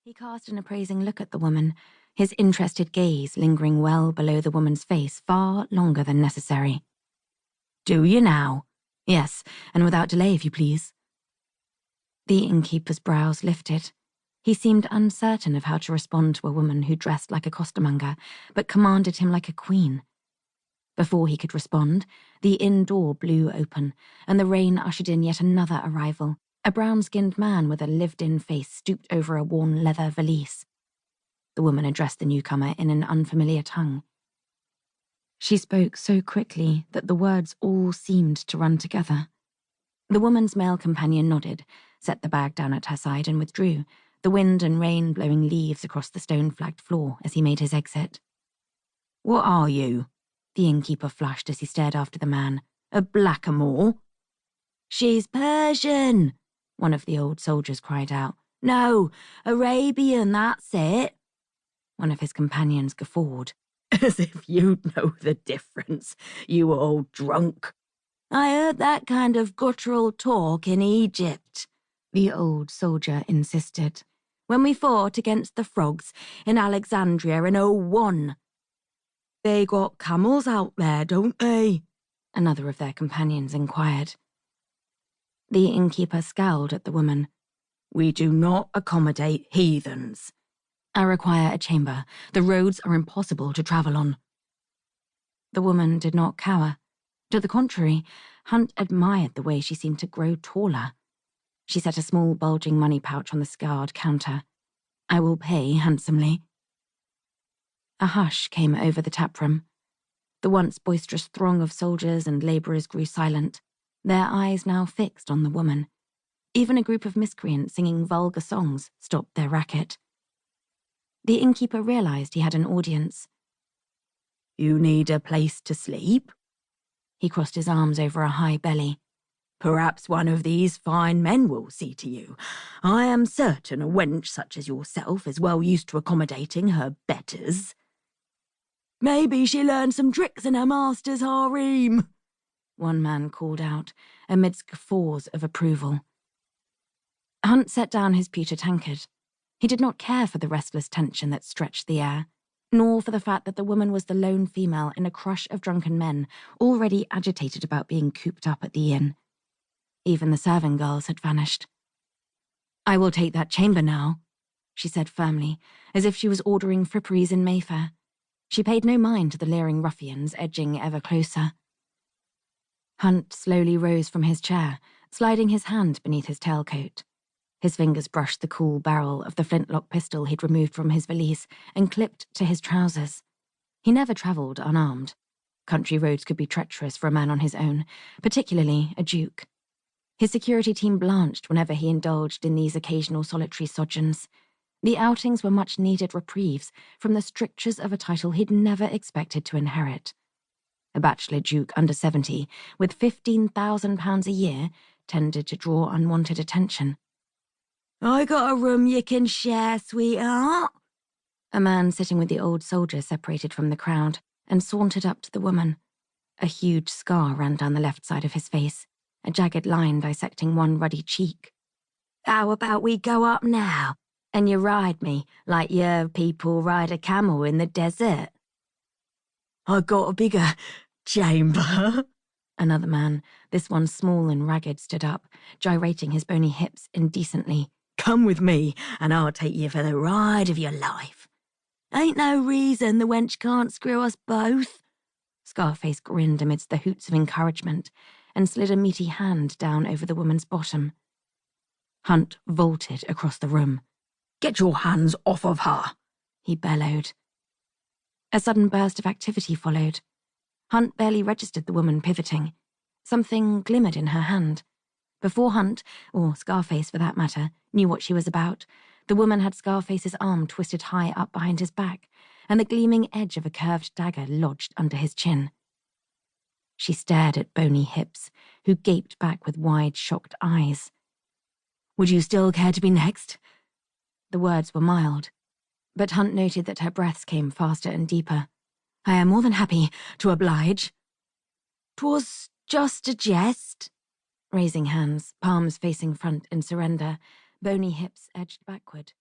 He cast an appraising look at the woman, his interested gaze lingering well below the woman's face far longer than necessary. "Do you now? Yes, and without delay, if you please." The innkeeper's brows lifted. He seemed uncertain of how to respond to a woman who dressed like a costermonger, but commanded him like a queen. Before he could respond, the inn door blew open, and the rain ushered in yet another arrival. A brown-skinned man with a lived-in face stooped over a worn leather valise. The woman addressed the newcomer in an unfamiliar tongue. She spoke so quickly that the words all seemed to run together. The woman's male companion nodded, set the bag down at her side and withdrew, the wind and rain blowing leaves across the stone-flagged floor as he made his exit. "What are you?" the innkeeper flushed as he stared after the man. "A blackamoor?" "She's Persian," one of the old soldiers cried out. "No, Arabian, that's it." One of his companions guffawed. "As if you'd know the difference, you old drunk." "I heard that kind of guttural talk in Egypt," the old soldier insisted, "when we fought against the frogs in Alexandria in 01. "They got camels out there, don't they?" another of their companions inquired. The innkeeper scowled at the woman. "We do not accommodate heathens. I require a chamber. The roads are impossible to travel on." The woman did not cower. To the contrary, Hunt admired the way she seemed to grow taller. She set a small bulging money pouch on the scarred counter. "I will pay handsomely." A hush came over the taproom. The once boisterous throng of soldiers and labourers grew silent, their eyes now fixed on the woman. Even a group of miscreants singing vulgar songs stopped their racket. The innkeeper realised he had an audience. "You need a place to sleep?" He crossed his arms over a high belly. "Perhaps one of these fine men will see to you. I am certain a wench such as yourself is well used to accommodating her betters." "Maybe she learned some tricks in her master's harem," one man called out, amidst guffaws of approval. Hunt set down his pewter tankard. He did not care for the restless tension that stretched the air, nor for the fact that the woman was the lone female in a crush of drunken men already agitated about being cooped up at the inn. Even the serving girls had vanished. "I will take that chamber now," she said firmly, as if she was ordering fripperies in Mayfair. She paid no mind to the leering ruffians edging ever closer. Hunt slowly rose from his chair, sliding his hand beneath his tailcoat. His fingers brushed the cool barrel of the flintlock pistol he'd removed from his valise and clipped to his trousers. He never travelled unarmed. Country roads could be treacherous for a man on his own, particularly a duke. His security team blanched whenever he indulged in these occasional solitary sojourns. The outings were much-needed reprieves from the strictures of a title he'd never expected to inherit. A bachelor duke under 70, with £15,000 a year, tended to draw unwanted attention. "I got a room you can share, sweetheart." A man sitting with the old soldier separated from the crowd and sauntered up to the woman. A huge scar ran down the left side of his face, a jagged line dissecting one ruddy cheek. "How about we go up now, and you ride me like your people ride a camel in the desert?" "I got a bigger chamber." Another man, this one small and ragged, stood up, gyrating his bony hips indecently. "Come with me, and I'll take you for the ride of your life." "Ain't no reason the wench can't screw us both." Scarface grinned amidst the hoots of encouragement and slid a meaty hand down over the woman's bottom. Hunt vaulted across the room. "Get your hands off of her," he bellowed. A sudden burst of activity followed. Hunt barely registered the woman pivoting. Something glimmered in her hand. Before Hunt, or Scarface for that matter, knew what she was about, the woman had Scarface's arm twisted high up behind his back, and the gleaming edge of a curved dagger lodged under his chin. She stared at bony hips, who gaped back with wide, shocked eyes. "Would you still care to be next?" The words were mild, but Hunt noted that her breaths came faster and deeper. "I am more than happy to oblige." "'Twas just a jest." Raising hands, palms facing front in surrender, bony hips edged backward.